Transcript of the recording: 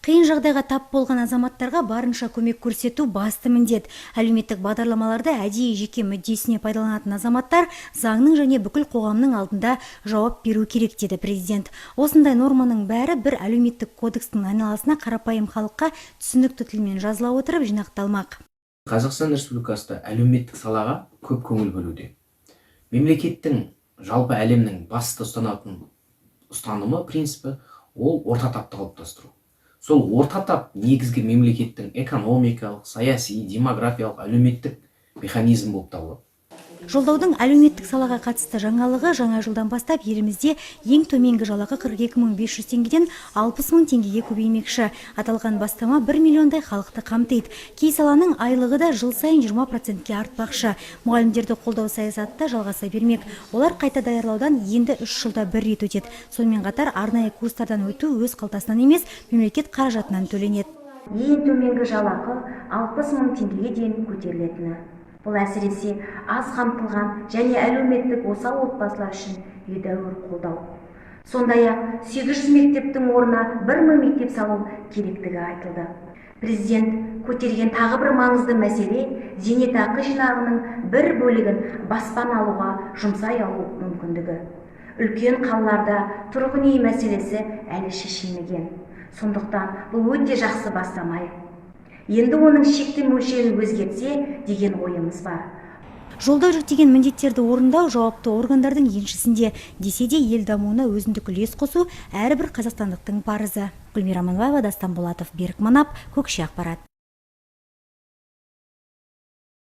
Қиын жағдайға тап болған азаматтарға барынша көмек көрсету басты міндет. Әлеуметтік бағдарламаларды әдейі жеке мүддесіне пайдаланатын азаматтар заңның және бүкіл қоғамның алдында жауап беру керек, деді президент. Осындай норманың бәрі бір әлеуметтік кодекстің айналасына қарапайым халыққа түсінікті тілмен жазыла отырып жинақталмақ. Қазақстан Республикасында әлеуметтік салаға көп көңіл бөлуде. Мемлекеттің жалпы әлемнің басты ұстанымы принципі ол орта тапты қалыптастыру. Сол орта тап негізгі мемлекеттің экономикалық, саяси, демографиялық, әлеуметтік механизм болып табылады. Жолдаудың әлеуметтік салаға қатысты жаңалығы жаңа жылдан бастап елімізде ең төменгі жалақы 42.500 теңгеден 60.000 теңгеге көбеймекші. Аталған бастама 1 миллиондай халықты қамтиды. Кей саланың айлығы да жыл сайын 20%-ке артпақшы. Мұғалімдерді қолдау саясаты да жалғаса бермек. Олар қайта даярлаудан енді 3 жылда бір рет өтеді. Сонымен қатар арнайы курстардан өту өз қалтасынан емес, мемлекет қаражатынан төленеді. Ең төменгі жалақы 60.000 теңгеге дейін көтерілетіні. Бұл әсіресе аз қамтылған және әлеуметтік осал отбасылар үшін едәуір қолдау. Сондай-ақ 800 мектептің орнына 1000 мектеп салу керектігі айтылды. Президент көтерген тағы бір маңызды мәселе зейнетақы жинағының бір бөлігін баспана алуға жұмсай алу мүмкіндігі. Үлкен қалаларда тұрғын үй мәселесі әлі шешілмеген. Сондықтан бұл өте жақсы бастама. Енді оның шекті мөлшерін өзгертсе деген ойымыз бар. Жолдау жүктеген міндеттерді орындау жауапты органдардың еншісінде, десе де ел дамуына өзіндік үлес қосу әрбір қазақстандықтың парызы. Гүлмира Аманбаева, Дастан Болатов, Берік Манап, Көкше ақпарат.